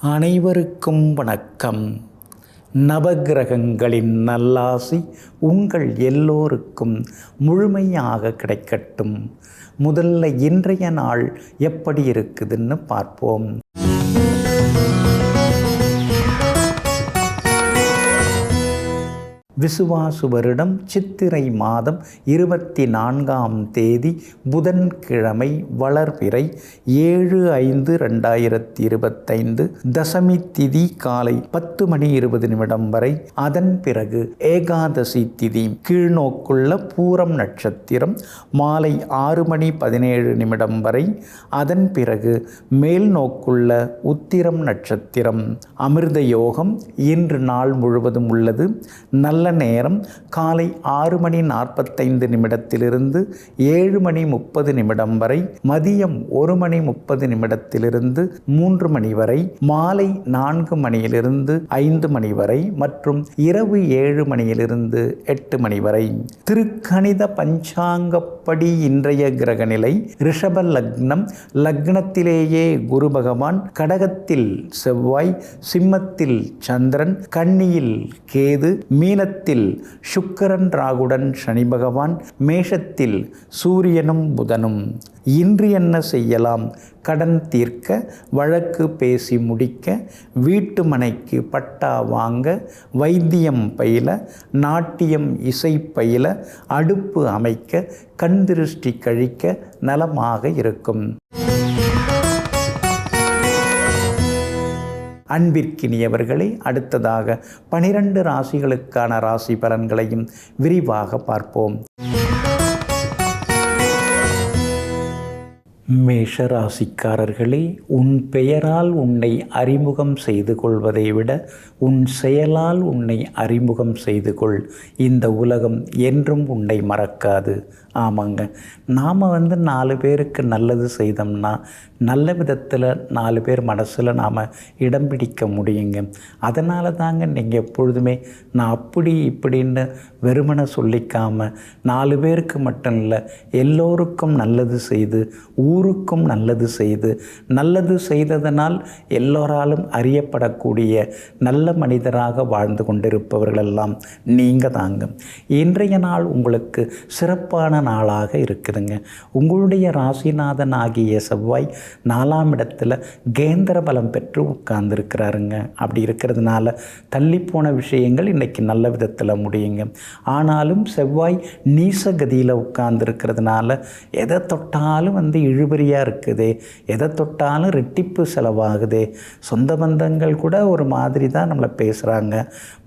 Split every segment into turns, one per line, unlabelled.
அனைவருக்கும் வணக்கம். நவகிரகங்களின் நல்லாசி உங்கள் எல்லோருக்கும் முழுமையாக கிடைக்கட்டும். முதல்ல இன்றைய நாள் எப்படி இருக்குதுன்னு பார்ப்போம். விசுவாசு வருடம் சித்திரை மாதம் 24ஆம் தேதி புதன்கிழமை வளர்பிறை 7/5/2025 தசமி திதி காலை 10:20 வரை. அதன் பிறகு ஏகாதசி திதி கீழ்நோக்குள்ள பூரம் நட்சத்திரம் மாலை 6:17 வரை. அதன் பிறகு மேல் நோக்குள்ள உத்திரம் நட்சத்திரம். அமிர்த யோகம் இன்று நாள் முழுவதும் உள்ளது. நல்ல நேரம் காலை 6:45 7:30 வரை. மதியம் 1:30 3 மணி வரை. மாலை 4 5 வரை மற்றும் இரவு 7 8 வரை. திருக்கணித பஞ்சாங்கப்படி இன்றைய கிரகநிலை ரிஷப லக்னம். லக்னத்திலேயே குரு பகவான், கடகத்தில் செவ்வாய், சிம்மத்தில் சந்திரன், கன்னியில் கேது, மீனத்தில் சுக்கிரன் ராகுடன் சனி பகவான், மேஷத்தில் சூரியனும் புதனும். இன்று என்ன செய்யலாம்? கடன் தீர்க்க, வழக்கு பேசி முடிக்க, வீட்டு மனைக்கு பட்டா வாங்க, வைத்தியம் பயில, நாட்டியம் இசை பயில, அடுப்பு அமைக்க, கண் திருஷ்டி கழிக்க நலமாக இருக்கும். அன்பிற்கினியவர்களே, அடுத்ததாக 12 ராசிகளுக்கான ராசி பலன்களையும் விரிவாக பார்ப்போம். மேஷ ராசிக்காரர்களே, உன் பெயரால் உன்னை அறிமுகம் செய்து கொள்வதை விட உன் செயலால் உன்னை அறிமுகம் செய்து கொள். இந்த உலகம் என்றும் உன்னை மறக்காது. ஆமாங்க, நாம் 4 பேருக்கு நல்லது செய்தோம்னா நல்ல விதத்தில் 4 பேர் மனசில் நாம் இடம் பிடிக்க முடியுங்க. அதனால தாங்க நீங்கள் எப்பொழுதுமே நான் அப்படி இப்படின்னு வெறுமனை சொல்லிக்காமல் 4 பேருக்கு மட்டும் இல்லை, எல்லோருக்கும் நல்லது செய்து, ஊருக்கும் நல்லது செய்து, நல்லது செய்ததனால் எல்லோராலும் அறியப்படக்கூடிய நல்ல மனிதராக வாழ்ந்து கொண்டிருப்பவர்களெல்லாம் நீங்கள் தாங்க. இன்றைய நாள் உங்களுக்கு சிறப்பான நாளாக இருக்குதுங்க. உங்களுடைய ராசிநாதன் ஆகிய செவ்வாய் 4ஆம் இடத்துல கேந்திர பலம் பெற்று உட்கார்ந்துருக்கிறாருங்க. அப்படி இருக்கிறதுனால தள்ளிப்போன விஷயங்கள் இன்றைக்கி நல்ல விதத்தில் முடியுங்க. ஆனாலும் செவ்வாய் நீசகதியில் உட்கார்ந்துருக்கிறதுனால எதை தொட்டாலும் இழுபறியாக இருக்குதே, எதை தொட்டாலும் ரெட்டிப்பு செலவாகுதே, சொந்த பந்தங்கள் கூட ஒரு மாதிரி தான் நம்மளை பேசுகிறாங்க,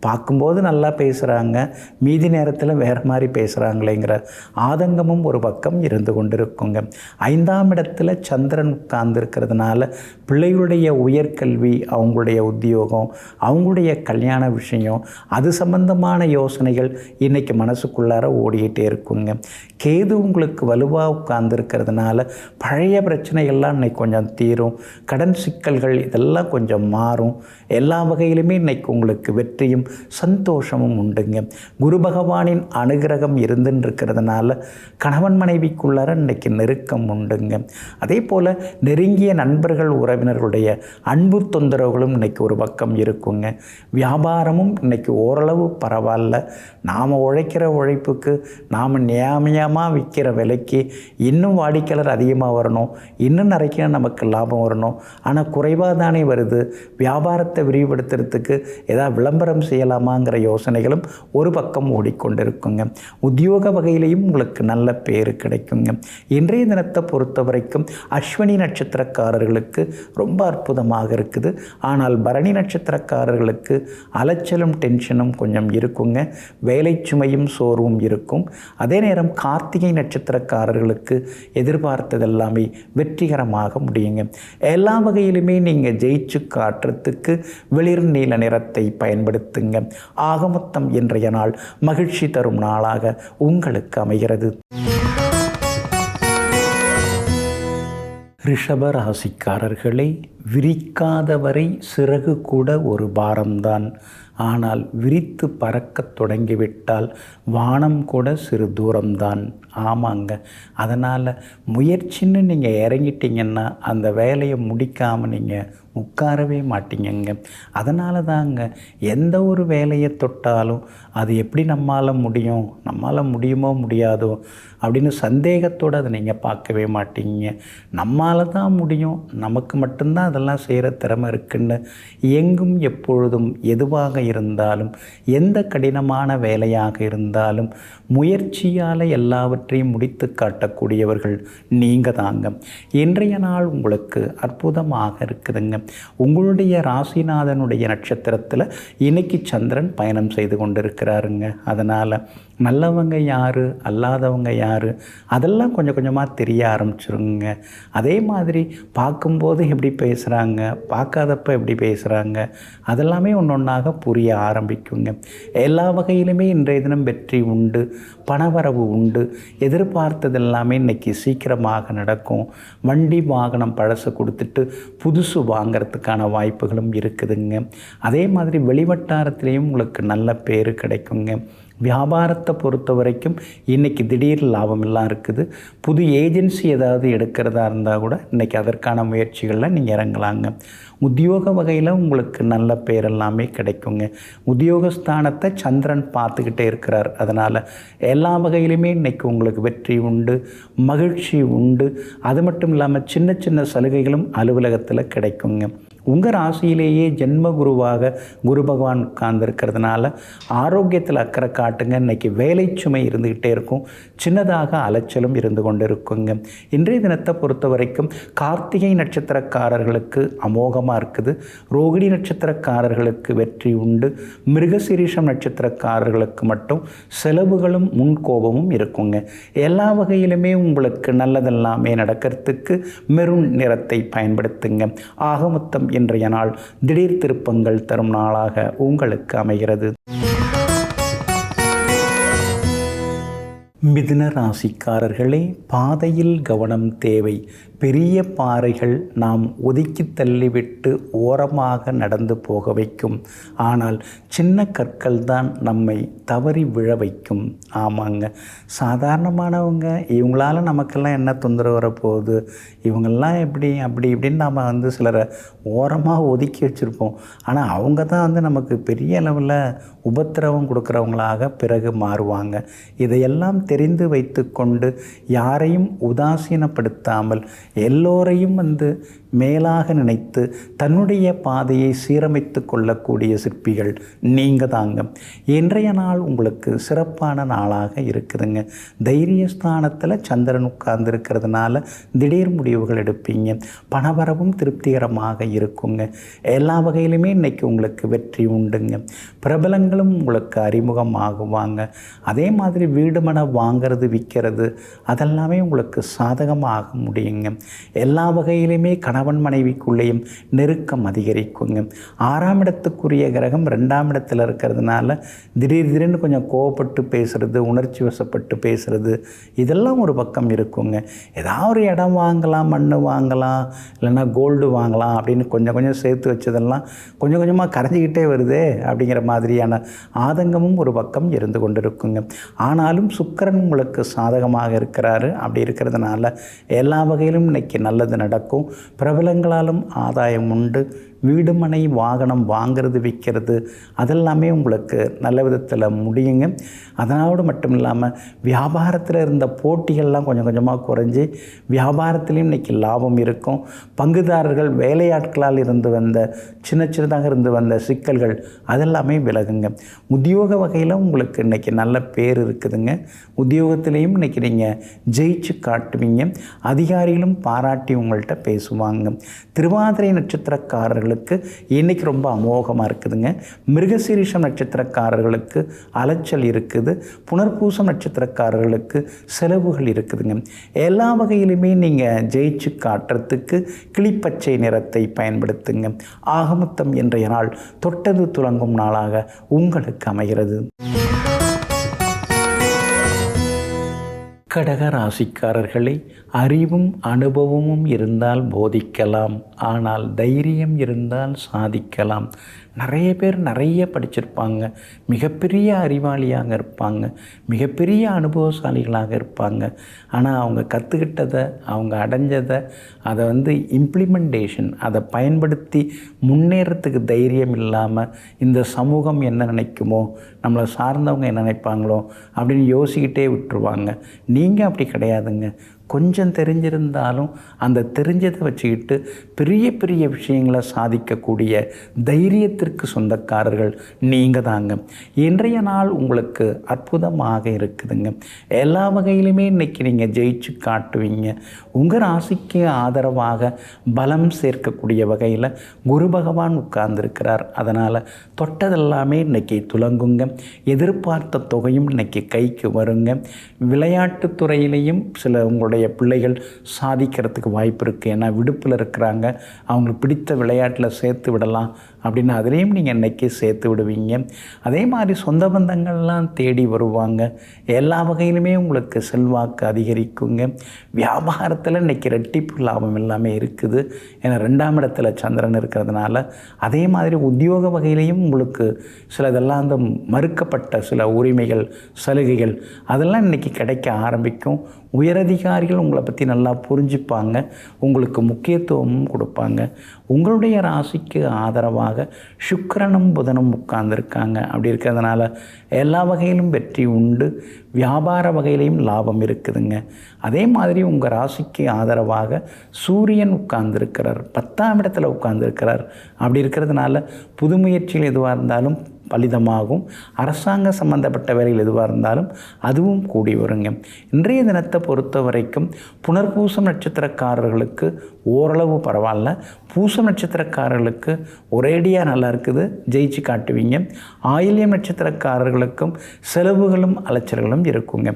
பார்க்கும்போது நல்லா பேசுகிறாங்க, மீதி நேரத்தில் வேறு மாதிரி பேசுகிறாங்களேங்கிற ஆதங்கமும் ஒரு பக்கம் இருந்து கொண்டிருக்குங்க. 5ஆம் இடத்துல சந்திரன் உட்கார்ந்துருக்கிறதுனால பிள்ளைகளுடைய உயர்கல்வி, அவங்களுடைய உத்தியோகம், அவங்களுடைய கல்யாண விஷயம், அது சம்பந்தமான யோசனைகள் இன்றைக்கி மனசுக்குள்ளார ஓடிக்கிட்டே இருக்குங்க. கேது உங்களுக்கு வலுவாக உட்கார்ந்துருக்கிறதுனால பழைய பிரச்சனைகள்லாம் இன்றைக்கி கொஞ்சம் தீரும். கடன் சிக்கல்கள் இதெல்லாம் கொஞ்சம் மாறும். எல்லா வகையிலுமே இன்றைக்கி உங்களுக்கு வெற்றியும் சந்தோஷமும் உண்டுங்க. குரு பகவானின் அனுகிரகம் இருந்துன்னு இருக்கிறதுனால கணவன் மனைவிக்குள்ளார இன்றைக்கி நெருக்கம் உண்டுங்க. அதே போல் நெருங்கிய நண்பர்கள், உறவினர்களுடைய அன்பு தொந்தரவுகளும் இன்றைக்கி ஒரு பக்கம் இருக்குங்க. வியாபாரமும் இன்றைக்கி ஓரளவு பரவாயில்ல. நாம் உழைக்கிற உழைப்புக்கு, நாம் நியாயமாக விற்கிற விலைக்கு இன்னும் வாடிக்கையாளர் அதிகமாக வரணும், இன்னும் நிறைய நமக்கு லாபம் வரணும். ஆனால் குறைவாக தானே வருது. வியாபாரத்தை விரிவுபடுத்துறதுக்கு ஏதாவது விளம்பரம் செய்யலாமாங்கிற யோசனைகளும் ஒரு பக்கம் ஓடிக்கொண்டிருக்குங்க. உத்தியோக வகையிலையும் உங்களுக்கு நல்ல பேர் கிடைக்குங்க. இன்றைய தினத்தை பொறுத்த வரைக்கும் அஸ்வினி நட்சத்திரக்காரர்களுக்கு ரொம்ப அற்புதமாக இருக்குது. ஆனால் பரணி நட்சத்திரக்காரர்களுக்கு அலைச்சலும் டென்ஷனும் கொஞ்சம் இருக்குங்க. வேலை சுமையும் சோர்வும் இருக்கும். அதே நேரம் கார்த்திகை நட்சத்திரக்காரர்களுக்கு எதிர்பார்த்ததெல்லாமே வெற்றிகரமாக முடியுங்க. எல்லா வகையிலுமே நீங்கள் ஜெயிச்சு காட்டுறதுக்கு வெளிர் நீல நிறத்தை பயன்படுத்துங்க. ஆக மொத்தம் இன்றைய நாள் மகிழ்ச்சி தரும் நாளாக உங்களுக்கு அமைகிறது. ரிஷப ராசிக்காரர்களே, விரிக்காதவரை சிறகு கூட ஒரு பாரம்தான். ஆனால் விரித்து பறக்க தொடங்கிவிட்டால் வானம் கூட சிறு தூரம்தான். ஆமாங்க, அதனால் முயற்சின்னு நீங்கள் இறங்கிட்டீங்கன்னா அந்த வேலையை முடிக்காமல் நீங்கள் உட்காரவே மாட்டீங்கங்க. அதனால தாங்க எந்த ஒரு வேலையை தொட்டாலும் அது எப்படி நம்மால் முடியுமோ முடியாதோ அப்படின்னு சந்தேகத்தோடு அதை நீங்கள் பார்க்கவே மாட்டீங்க. நம்மால் தான் முடியும், நமக்கு மட்டும்தான் அதெல்லாம் செய்கிற திறமை இருக்குன்னு எங்கும் எப்பொழுதும் எதுவாக இருந்தாலும் எந்த கடினமான வேலையாக இருந்தாலும் முயற்சியால் எல்லாவற்றையும் முடித்து காட்டக்கூடியவர்கள் நீங்கள் தாங்க. இன்றைய நாள் உங்களுக்கு அற்புதமாக இருக்குதுங்க. உங்களுடைய ராசிநாதனுடைய நட்சத்திரத்தில் இன்னைக்கு சந்திரன் பயணம் செய்து கொண்டிருக்கிறாருங்க. அதனால் நல்லவங்க யார், அல்லாதவங்க யார், அதெல்லாம் கொஞ்சம் கொஞ்சமாக தெரிய ஆரம்பிச்சிருங்க. அதே மாதிரி பார்க்கும்போது எப்படி பேசுகிறாங்க, பார்க்காதப்ப எப்படி பேசுகிறாங்க, அதெல்லாமே ஒன்று ஒன்றாக புரிய ஆரம்பிக்குங்க. எல்லா வகையிலுமே இன்றைய தினம் வெற்றி உண்டு, பணவரவு உண்டு. எதிர்பார்த்தது எல்லாமே இன்றைக்கி சீக்கிரமாக நடக்கும். வண்டி வாகனம் பழசு கொடுத்துட்டு புதுசு வாங்கிறதுக்கான வாய்ப்புகளும் இருக்குதுங்க. அதே மாதிரி வெளிவட்டாரத்துலேயும் உங்களுக்கு நல்ல பேர் கிடைக்குங்க. வியாபாரத்தை பொறுத்த வரைக்கும் இன்றைக்கி திடீர் லாபமெல்லாம் இருக்குது. புது ஏஜென்சி ஏதாவது எடுக்கிறதா இருந்தால் கூட இன்றைக்கி அதற்கான முயற்சிகளில் நீங்கள் இறங்கலாங்க. உத்தியோக வகையில் உங்களுக்கு நல்ல பேர் எல்லாமே கிடைக்குங்க. உத்தியோகஸ்தானத்தை சந்திரன் பார்த்துக்கிட்டே இருக்கிறார். அதனால் எல்லா வகையிலுமே இன்றைக்கி உங்களுக்கு வெற்றி உண்டு, மகிழ்ச்சி உண்டு. அது மட்டும் இல்லாமல் சின்ன சின்ன சலுகைகளும் அலுவலகத்தில் கிடைக்குங்க. உங்கள் ராசியிலேயே ஜென்ம குருவாக குரு பகவான் உட்கார்ந்துருக்கிறதுனால ஆரோக்கியத்தில் அக்கறை காட்டுங்க. இன்றைக்கி வேலை சுமை இருந்துக்கிட்டே இருக்கும், சின்னதாக அலைச்சலும் இருந்து கொண்டு இருக்குங்க. இன்றைய தினத்தை பொறுத்த வரைக்கும் கார்த்திகை நட்சத்திரக்காரர்களுக்கு அமோகமாக இருக்குது. ரோகிணி நட்சத்திரக்காரர்களுக்கு வெற்றி உண்டு. மிருகசீரிஷம் நட்சத்திரக்காரர்களுக்கு மட்டும் செலவுகளும் முன்கோபமும் இருக்குங்க. எல்லா வகையிலுமே உங்களுக்கு நல்லதெல்லாமே நடக்கிறதுக்கு மெரூன் நிறத்தை பயன்படுத்துங்க. ஆக மொத்தம் இன்றைய நாள் திடீர் திருப்பங்கள் தரும் நாளாக உங்களுக்கு அமைகிறது. மிதுன ராசிக்காரர்களே, பாதையில் கவனம் தேவை. பெரிய பாறைகள் நாம் ஒதுக்கி தள்ளிவிட்டு ஓரமாக நடந்து போக வைக்கும். ஆனால் சின்ன கற்கள் தான் நம்மை தவறி விழ வைக்கும். ஆமாங்க, சாதாரணமானவங்க இவங்களால் நமக்கெல்லாம் என்ன தொந்தரவு வரப்போகுது, இவங்கெல்லாம் எப்படி அப்படி இப்படின்னு நாம் சிலரை ஓரமாக ஒதுக்கி வச்சுருப்போம். ஆனால் அவங்க தான் நமக்கு பெரிய அளவில் உபத்திரவம் கொடுக்குறவங்களாக பிறகு மாறுவாங்க. இதையெல்லாம் தெரிந்து வைத்து கொண்டு யாரையும் உதாசீனப்படுத்தாமல் எல்லோரையும் மேலாக நினைத்து தன்னுடைய பாதையை சீரமைத்து கொள்ளக்கூடிய சிற்பிகள் நீங்கள் தாங்க. இன்றைய நாள் உங்களுக்கு சிறப்பான நாளாக இருக்குதுங்க. தைரியஸ்தானத்தில் சந்திரன் உட்கார்ந்துருக்கிறதுனால திடீர் முடிவுகள் எடுப்பீங்க. பணவரவும் திருப்திகரமாக இருக்குங்க. எல்லா வகையிலுமே இன்றைக்கி உங்களுக்கு வெற்றி உண்டுங்க. பிரபலங்களும் உங்களுக்கு அறிமுகம் ஆகுவாங்க. அதே மாதிரி வீடு மனை வாங்கிறது விற்கிறது அதெல்லாமே உங்களுக்கு சாதகமாக முடியுங்க. எல்லா வகையிலுமே கணவன் மனைவிக்குள்ளேயும் நெருக்கம் அதிகரிக்குங்க. 6ஆம் இடத்துக்குரிய கிரகம் 2ஆம் இடத்துல இருக்கிறதுனால திடீர்னு கொஞ்சம் கோவப்பட்டு பேசுகிறது, உணர்ச்சி வசப்பட்டு பேசுகிறது, இதெல்லாம் ஒரு பக்கம் இருக்குங்க. ஏதாவது ஒரு இடம் வாங்கலாம், மண் வாங்கலாம், இல்லைன்னா கோல்டு வாங்கலாம் அப்படின்னு கொஞ்சம் கொஞ்சம் சேர்த்து வச்சதெல்லாம் கொஞ்சம் கொஞ்சமாக கரைஞ்சிக்கிட்டே வருதே அப்படிங்கிற மாதிரியான ஆதங்கமும் ஒரு பக்கம் இருந்து கொண்டு இருக்குங்க. ஆனாலும் சுக்கிரன் உங்களுக்கு சாதகமாக இருக்கிறாரு. அப்படி இருக்கிறதுனால எல்லா வகையிலும் இன்னைக்கு நல்லது நடக்கும். பிரபலங்களாலும் ஆதாயம் உண்டு. வீடு மனை வாகனம் வாங்கிறது விற்கிறது அதெல்லாமே உங்களுக்கு நல்ல விதத்தில் முடியுங்க. அதனோடு மட்டும் இல்லாமல் வியாபாரத்தில் இருந்த போட்டிகள்லாம் கொஞ்சம் கொஞ்சமாக குறைஞ்சி வியாபாரத்துலேயும் இன்றைக்கி லாபம் இருக்கும். பங்குதாரர்கள் வேலையாட்களால் இருந்து வந்த சின்னதாக இருந்து வந்த சிக்கல்கள் அதெல்லாமே விலகுங்க. உத்தியோக வகையில் உங்களுக்கு இன்றைக்கி நல்ல பேர் இருக்குதுங்க. உத்தியோகத்திலையும் இன்றைக்கி நீங்கள் ஜெயிச்சு காட்டுவீங்க. அதிகாரிகளும் பாராட்டி உங்கள்கிட்ட பேசுவாங்க. திருவாதிரை நட்சத்திரக்காரர்கள் இன்னைக்கு ரொம்ப அமோகமாக இருக்குதுங்க. மிருகசீரிஷம் நட்சத்திரக்காரர்களுக்கு அலைச்சல் இருக்குது. புனர்பூசம் நட்சத்திரக்காரர்களுக்கு செலவுகள் இருக்குதுங்க. எல்லா வகையிலுமே நீங்கள் ஜெயிச்சு காட்டுறதுக்கு கிளிப்பச்சை நிறத்தை பயன்படுத்துங்க. ஆகமொத்தம் இன்றைய நாள் தொட்டது துலங்கும் நாளாக உங்களுக்கு அமைகிறது. கடக ராசிக்காரர்களே, அறிவும் அனுபவமும் இருந்தால் போதிக்கலாம், ஆனால் தைரியம் இருந்தால் சாதிக்கலாம். நிறைய பேர் நிறைய படிச்சிருப்பாங்க, மிகப்பெரிய அறிவாளியாக இருப்பாங்க, மிகப்பெரிய அனுபவசாலிகளாக இருப்பாங்க. ஆனால் அவங்க கற்றுக்கிட்டதை, அவங்க அடைஞ்சதை, அதை இம்ப்ளிமெண்டேஷன், அதை பயன்படுத்தி முன்னேறத்துக்கு தைரியம் இல்லாமல் இந்த சமூகம் என்ன நினைக்குமோ, நம்மளை சார்ந்தவங்க என்ன நினைப்பாங்களோ அப்படின்னு யோசிக்கிட்டே விட்டுருவாங்க. நீங்கள் அப்படி கிடையாதுங்க. கொஞ்சம் தெரிஞ்சிருந்தாலும் அந்த தெரிஞ்சதை வச்சுக்கிட்டு பெரிய பெரிய விஷயங்களை சாதிக்கக்கூடிய தைரியத்திற்கு சொந்தக்காரர்கள் நீங்கள் தாங்க. இன்றைய நாள் உங்களுக்கு அற்புதமாக இருக்குதுங்க. எல்லா வகையிலுமே இன்றைக்கி நீங்கள் ஜெயிச்சு காட்டுவீங்க. உங்கள் ராசிக்கு ஆதரவாக பலம் சேர்க்கக்கூடிய வகையில் குரு பகவான் உட்கார்ந்துருக்கிறார். அதனால் தொட்டதெல்லாமே இன்றைக்கி துலங்குங்க. எதிர்பார்த்த தொகையும் இன்றைக்கி கைக்கு வருங்க. விளையாட்டுத்துறையிலையும் சில உங்களுடைய பிள்ளைகள் சாதிக்கிறதுக்கு வாய்ப்பு இருக்குது. ஏன்னா விடுப்பில் இருக்கிறாங்க, அவங்களுக்கு பிடித்த விளையாட்டில் சேர்த்து விடலாம் அப்படின்னு அதுலேயும் நீங்கள் இன்றைக்கி சேர்த்து விடுவீங்க. அதே மாதிரி சொந்த பந்தங்கள்லாம் தேடி வருவாங்க. எல்லா வகையிலுமே உங்களுக்கு செல்வாக்கு அதிகரிக்குங்க. வியாபாரத்தில் இன்றைக்கி ரெட்டிப்பு லாபம் எல்லாமே இருக்குது. ஏன்னா 2ஆம் இடத்துல சந்திரன் இருக்கிறதுனால. அதே மாதிரி உத்தியோக வகையிலையும் உங்களுக்கு சிலதெல்லாம் அந்த மறுக்கப்பட்ட சில உரிமைகள், சலுகைகள் அதெல்லாம் இன்றைக்கி கிடைக்க ஆரம்பிக்கும். உயரதிகாரிகள் உங்களை பற்றி நல்லா புரிஞ்சுப்பாங்க, உங்களுக்கு முக்கியத்துவமும் கொடுப்பாங்க. உங்களுடைய ராசிக்கு ஆதரவாக சுக்கிரனும் புதனும் உட்கார்ந்துருக்காங்க. அப்படி இருக்கிறதுனால எல்லா வகையிலும் வெற்றி உண்டு. வியாபார வகையிலையும் லாபம் இருக்குதுங்க. அதே மாதிரி உங்கள் ராசிக்கு ஆதரவாக சூரியன் உட்கார்ந்துருக்கிறார், 10ஆம் இடத்துல உட்கார்ந்துருக்கிறார். அப்படி இருக்கிறதுனால புது முயற்சிகள் எதுவாக இருந்தாலும் பலிதமாகும். அரசாங்க சம்பந்தப்பட்ட வேலைகள் எதுவாக இருந்தாலும் அதுவும் கூடி வருங்க. இன்றைய தினத்தை பொறுத்த வரைக்கும் புனர்பூசம் நட்சத்திரக்காரர்களுக்கு ஓரளவு பரவாயில்ல. பூசம் நட்சத்திரக்காரர்களுக்கு ஒரேடியாக நல்லா இருக்குது, ஜெயிச்சு காட்டுவீங்க. ஆயில்யம் நட்சத்திரக்காரர்களுக்கும் செலவுகளும் அலைச்சல்களும் இருக்குங்க.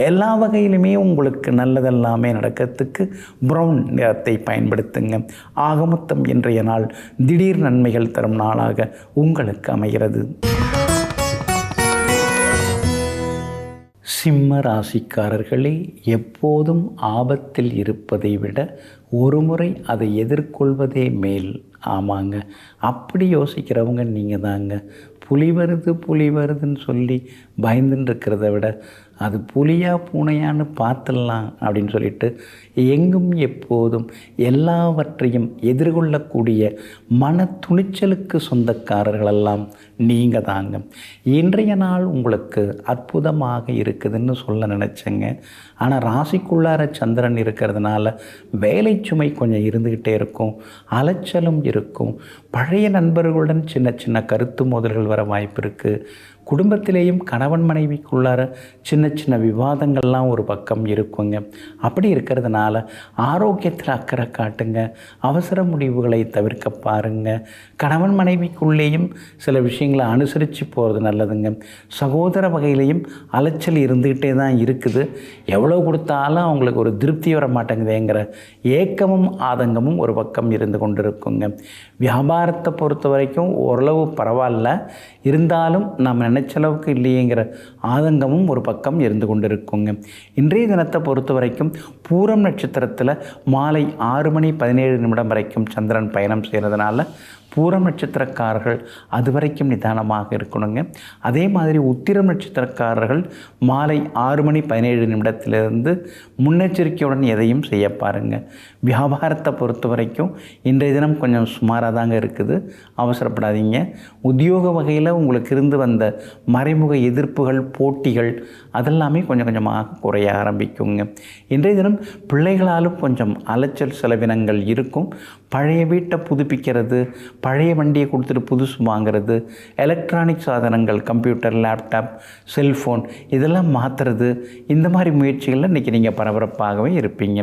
எல்லா வகையிலுமே உங்களுக்கு நல்லதெல்லாமே நடக்கிறதுக்கு ப்ரௌன் நிறத்தை பயன்படுத்துங்க. ஆகமொத்தம் இன்றைய நாள் திடீர் நன்மைகள் தரும் நாளாக உங்களுக்கு அமைகிறது. சிம்ம ராசிக்காரர்களே, எப்போதும் ஆபத்தில் இருப்பதை விட ஒருமுறை அதை எதிர்கொள்வதே மேல். ஆமாங்க, அப்படி யோசிக்கிறவங்க நீங்கள் தாங்க. புலி வருதுன்னு சொல்லி பயந்துன்னு இருக்கிறத விட அது புலியா பூனையான்னு பார்த்துடலாம் அப்படின்னு சொல்லிட்டு எங்கும் எப்போதும் எல்லாவற்றையும் எதிர்கொள்ளக்கூடிய மன துணிச்சலுக்கு சொந்தக்காரர்களெல்லாம் நீங்கள் தாங்க. இன்றைய நாள் உங்களுக்கு அற்புதமாக இருக்குதுன்னு சொல்ல நினச்சேங்க. ஆனால் ராசிக்குள்ளார சந்திரன் இருக்கிறதுனால வேலை சுமை கொஞ்சம் இருந்துக்கிட்டே இருக்கும், அலைச்சலும் இருக்கும். பழைய நண்பர்களுடன் சின்ன சின்ன கருத்து மோதல்கள் வர வாய்ப்பு இருக்குது. குடும்பத்திலேயும் கணவன் மனைவிக்குள்ளார சின்ன சின்ன விவாதங்கள்லாம் ஒரு பக்கம் இருக்குங்க. அப்படி இருக்கிறதுனால ஆரோக்கியத்தில் அக்கறை காட்டுங்க. அவசர முடிவுகளை தவிர்க்க பாருங்கள். கணவன் மனைவிக்குள்ளேயும் சில விஷயங்களை அனுசரித்து போகிறது நல்லதுங்க. சகோதர வகையிலையும் அலைச்சல் இருந்துக்கிட்டே தான் இருக்குது. எவ்வளோ கொடுத்தாலும் அவங்களுக்கு ஒரு திருப்தி வர மாட்டேங்குதேங்கிற ஏக்கமும் ஆதங்கமும் ஒரு பக்கம் இருந்து கொண்டு இருக்குங்க. வியாபாரத்தை பொறுத்த வரைக்கும் ஓரளவு பரவாயில்ல, இருந்தாலும் நம்ம நினைச்ச அளவுக்கு இல்லையேங்கிற ஆதங்கமும் ஒரு பக்கம் இருந்து கொண்டு இருக்குங்க. இன்றைய தினத்தை பொறுத்த வரைக்கும் பூரம் நட்சத்திரத்தில் மாலை 6:17 வரைக்கும் சந்திரன் பயணம் செய்கிறதுனால பூரம் நட்சத்திரக்காரர்கள் அது வரைக்கும் நிதானமாக இருக்கணுங்க. அதே மாதிரி உத்திரம் நட்சத்திரக்காரர்கள் மாலை 6:17 முன்னெச்சரிக்கையுடன் எதையும் செய்ய பாருங்கள். வியாபாரத்தை பொறுத்த வரைக்கும் இன்றைய தினம் கொஞ்சம் சுமாராக தாங்க இருக்குது, அவசரப்படாதீங்க. உத்தியோக வகையில் உங்களுக்கு இருந்து வந்த மறைமுக எதிர்ப்புகள், போட்டிகள் அதெல்லாமே கொஞ்சம் கொஞ்சமாக குறைய ஆரம்பிக்குங்க. இன்றைய தினம் பிள்ளைகளாலும் கொஞ்சம் அலைச்சல் செலவினங்கள் இருக்கும். பழைய வீட்டை புதுப்பிக்கிறது, பழைய வண்டியை கொடுத்துட்டு புதுசு வாங்கிறது, எலக்ட்ரானிக் சாதனங்கள், கம்ப்யூட்டர், லேப்டாப், செல்ஃபோன் இதெல்லாம் மாற்றுறது, இந்த மாதிரி முயற்சிகளில் இன்றைக்கி நீங்கள் பரபரப்பாகவே இருப்பீங்க.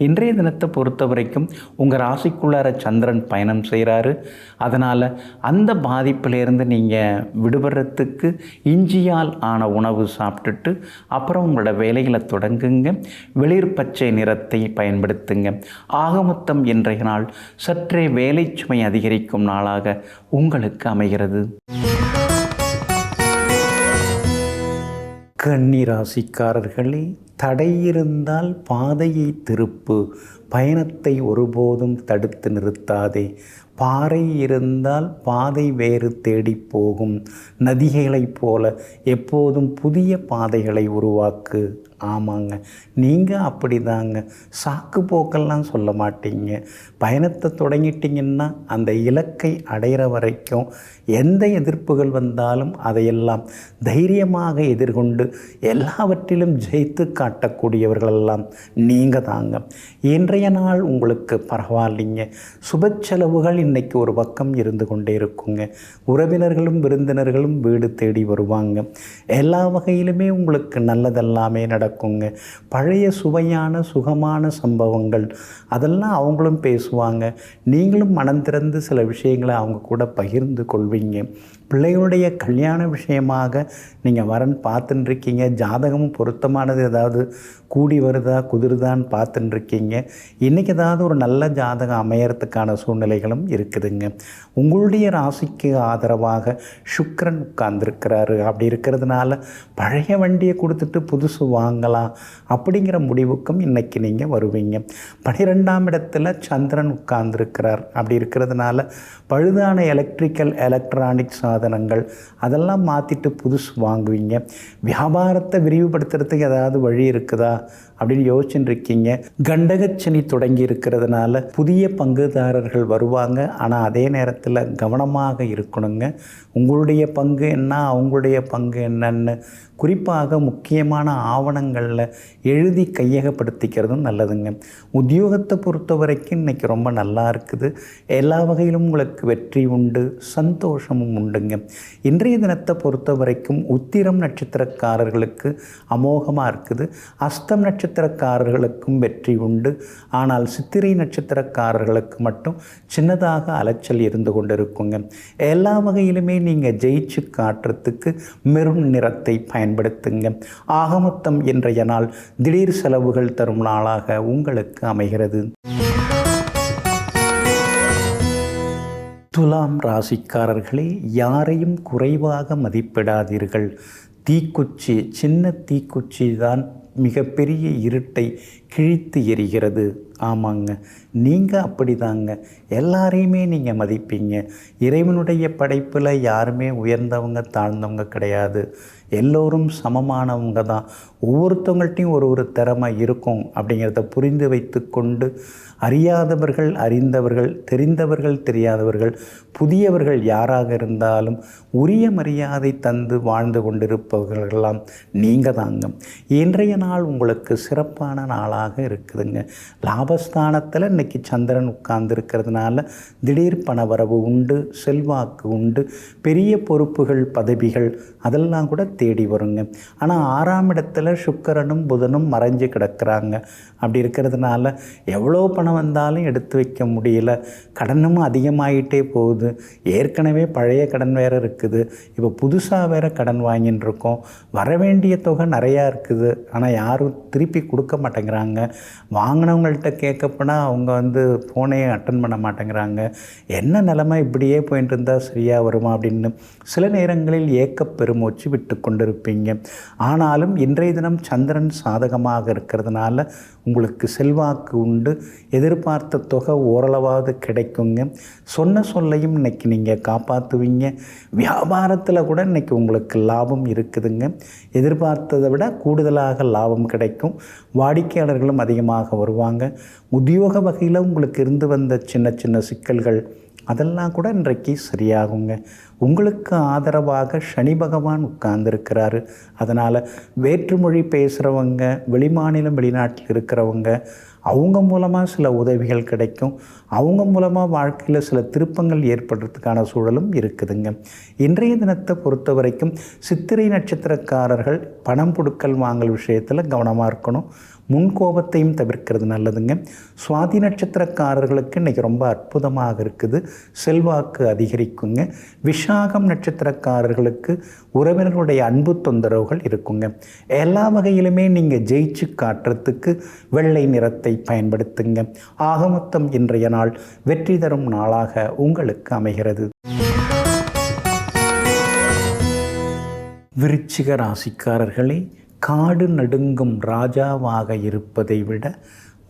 இன்றைய தினத்தை பொறுத்த வரைக்கும் உங்கள் ராசிக்குள்ளார சந்திரன் பயணம் செய்கிறாரு. அதனால் அந்த பாதிப்பிலேருந்து நீங்கள் விடுபடுறதுக்கு இஞ்சியால் ஆன உணவு சாப்பிட்டுட்டு அப்புறம் உங்களோட வேலைகளை தொடங்குங்க. வெளிர் பச்சை நிறத்தை பயன்படுத்துங்க. ஆகமொத்தம் இன்றைய நாள் சற்றே வேலை சுமை அதிகரிக்கும் நாளாக உங்களுக்கு அமைகிறது. கன்னி ராசிக்காரர்களே, தடை இருந்தால் பாதையை திருப்பு, பயணத்தை ஒருபோதும் தடுத்து நிறுத்தாதே. பாறை இருந்தால் பாதை வேறு தேடி போகும். நதிகளைப் போல எப்போதும் புதிய பாதைகளை உருவாக்கு. ஆமாங்க, நீங்கள் அப்படி தாங்க. சாக்கு போக்கெல்லாம் சொல்ல மாட்டீங்க. பயணத்தை தொடங்கிட்டிங்கன்னா அந்த இலக்கை அடைகிற வரைக்கும் எந்த எதிர்ப்புகள் வந்தாலும் அதையெல்லாம் தைரியமாக எதிர்கொண்டு எல்லாவற்றிலும் ஜெயித்து காட்டக்கூடியவர்களெல்லாம் நீங்கள் தாங்க. இன்றைய நாள் உங்களுக்கு பரவாயில்லைங்க. சுப செலவுகள் இன்றைக்கி ஒரு பக்கம் இருந்து கொண்டே இருக்குங்க. உறவினர்களும் விருந்தினர்களும் வீடு தேடி வருவாங்க. எல்லா வகையிலுமே உங்களுக்கு நல்லதெல்லாமே நடக்குங்க. பழைய சுவையான சுகமான சம்பவங்கள் அதெல்லாம் அவங்களும் பேசுவாங்க. நீங்களும் மனம் திறந்து சில விஷயங்களை அவங்க கூட பகிர்ந்து கொள்வீங்க. பிள்ளைகளுடைய கல்யாண விஷயமாக நீங்கள் வரன் பார்த்துட்டுருக்கீங்க. ஜாதகமும் பொருத்தமானது ஏதாவது கூடி வருதா குதிருதான்னு பார்த்துட்டுருக்கீங்க. இன்றைக்கி ஏதாவது ஒரு நல்ல ஜாதகம் அமையறதுக்கான சூழ்நிலைகளும் இருக்குதுங்க. உங்களுடைய ராசிக்கு ஆதரவாக சுக்கிரன் உட்கார்ந்துருக்கிறாரு. அப்படி இருக்கிறதுனால பழைய வண்டியை கொடுத்துட்டு புதுசு வாங்கலாம் அப்படிங்கிற முடிவுக்கும் இன்றைக்கி நீங்கள் வருவீங்க. 12ஆம் இடத்துல சந்திரன் உட்கார்ந்துருக்கிறார். அப்படி இருக்கிறதுனால பழுதான எலக்ட்ரானிக் சாதனங்கள் அதெல்லாம் மாற்றிட்டு புதுசு வாங்குவீங்க. வியாபாரத்தை விரிவுபடுத்துறதுக்கு ஏதாவது வழி இருக்குதா அப்படின்னு யோசிச்சுட்டு இருக்கீங்க. கண்டகச்சனி தொடங்கி இருக்கிறதுனால புதிய பங்குதாரர்கள் வருவாங்க. ஆனால் அதே நேரத்தில் கவனமாக இருக்கணுங்க. உங்களுடைய பங்கு என்ன அவங்களுடைய பங்கு என்னன்னு குறிப்பாக முக்கியமான ஆவணங்களில் எழுதி கையகப்படுத்திக்கிறதும் நல்லதுங்க. உத்தியோகத்தை பொறுத்த வரைக்கும் இன்றைக்கி ரொம்ப நல்லா இருக்குது. எல்லா வகையிலும் உங்களுக்கு வெற்றி உண்டு, சந்தோஷமும் உண்டுங்க. இன்றைய தினத்தை பொறுத்த வரைக்கும் உத்திரம் நட்சத்திரக்காரர்களுக்கு அமோகமாக இருக்குது. அஸ்தம் நட்சத்திரக்காரர்களுக்கும் வெற்றி உண்டு. ஆனால் சித்திரை நட்சத்திரக்காரர்களுக்கு மட்டும் சின்னதாக அலைச்சல் இருந்து கொண்டு இருக்குங்க. எல்லா வகையிலுமே நீங்கள் ஜெயிச்சு காட்டுறதுக்கு மெரூன் நிறத்தை பயன்படுத்துங்க. ஆகமொத்தம் இன்றைய நாள் திடீர் செலவுகள் தரும் நாளாக உங்களுக்கு அமைகிறது. துலாம் ராசிக்காரர்களே, யாரையும் குறைவாக மதிப்பிடாதீர்கள். தீக்குச்சி, சின்ன தீக்குச்சி தான் மிகப்பெரிய இருட்டை கிழித்து எரிகிறது. ஆமாங்க, நீங்கள் அப்படி தாங்க. எல்லாரையுமே நீங்கள் மதிப்பீங்க. இறைவனுடைய படைப்பில் யாருமே உயர்ந்தவங்க தாழ்ந்தவங்க கிடையாது. எல்லோரும் சமமானவங்க தான். ஒவ்வொருத்தவங்கள்ட்டையும் ஒரு திறமை இருக்கும் அப்படிங்கிறத புரிந்து வைத்து கொண்டு அறியாதவர்கள் அறிந்தவர்கள், தெரிந்தவர்கள் தெரியாதவர்கள், புதியவர்கள் யாராக இருந்தாலும் உரிய மரியாதை தந்து வாழ்ந்து கொண்டிருப்பவர்களெல்லாம் நீங்கள் தாங்க. இன்றைய நாள் உங்களுக்கு சிறப்பான நாளாக இருக்குதுங்க. லாபஸ்தானத்தில் இன்றைக்கி சந்திரன் உட்கார்ந்து இருக்கிறதுனால திடீர் பணவரவு உண்டு, செல்வாக்கு உண்டு, பெரிய பொறுப்புகள் பதவிகள் அதெல்லாம் கூட தேடி வருங்க. ஆனால் 6ஆம் இடத்துல சுக்கிரனும் புதனும் மறைஞ்சு கிடக்கிறாங்க. அப்படி இருக்கிறதுனால எவ்வளோ பணம் வந்தாலும் எடுத்து வைக்க முடியல. கடனும் அதிகமாகிட்டே போகுது. ஏற்கனவே பழைய கடன் வேறு இருக்குது. இப்போ புதுசாக வேறு கடன் வாங்கின்னு இருக்கோம். வர வேண்டிய தொகை நிறையா இருக்குது. ஆனால் யாரும் திருப்பி கொடுக்க மாட்டேங்கிறாங்க. வாங்கினவங்கள்ட்ட கேட்கப்போனால் அவங்க ஃபோனே அட்டன் பண்ண மாட்டேங்கிறாங்க. என்ன நிலைமை இப்படியே போயிட்டு இருந்தால் சரியாக வருமா அப்படின்னு சில நேரங்களில் ஏக்க பெருமூச்சு விட்டு கொண்டிருப்பீங்க. ஆனாலும் இன்றைய தினம் சந்திரன் சாதகமாக இருக்கிறதுனால உங்களுக்கு செல்வாக்கு உண்டு. எதிர்பார்த்த தொகை ஓரளவாவது கிடைக்குங்க. சொன்ன சொல்லையும் இன்றைக்கி நீங்கள் காப்பாற்றுவீங்க. வியாபாரத்தில் கூட இன்றைக்கி உங்களுக்கு லாபம் இருக்குதுங்க. எதிர்பார்த்ததை விட கூடுதலாக லாபம் கிடைக்கும். வாடிக்கையாளர்களும் அதிகமாக வருவாங்க. உத்தியோக வகையில் உங்களுக்கு இருந்து வந்த சின்ன சின்ன சிக்கல்கள் அதெல்லாம் கூட இன்றைக்கு சரியாகுங்க. உங்களுக்கு ஆதரவாக சனி பகவான் உட்கார்ந்துருக்கிறாரு. அதனால் வேற்றுமொழி பேசுகிறவங்க, வெளிமாநிலம் வெளிநாட்டில் இருக்கிறவங்க, அவங்க மூலமாக சில உதவிகள் கிடைக்கும். அவங்க மூலமாக வாழ்க்கையில் சில திருப்பங்கள் ஏற்படுறதுக்கான சூழலும் இருக்குதுங்க. இன்றைய தினத்தை பொறுத்த வரைக்கும் சித்திரை நட்சத்திரக்காரர்கள் பணம் கொடுக்கல் வாங்கல் விஷயத்தில் கவனமாக இருக்கணும். முன்கோபத்தையும் தவிர்க்கிறது நல்லதுங்க. சுவாதி நட்சத்திரக்காரர்களுக்கு இன்றைக்கி ரொம்ப அற்புதமாக இருக்குது. செல்வாக்கு அதிகரிக்குங்க. விஷாகம் நட்சத்திரக்காரர்களுக்கு உறவினர்களுடைய அன்பு தொந்தரவுகள் இருக்குங்க. எல்லா வகையிலுமே நீங்கள் ஜெயிச்சு காட்டுறதுக்கு வெள்ளை நிறத்தை பயன்படுத்துங்க. ஆகமொத்தம் இன்றைய நாள் வெற்றி தரும் நாளாக உங்களுக்கு அமைகிறது. விருச்சிக ராசிக்காரர்களே, காடு நடுங்கும் ராஜாவாக இருப்பதை விட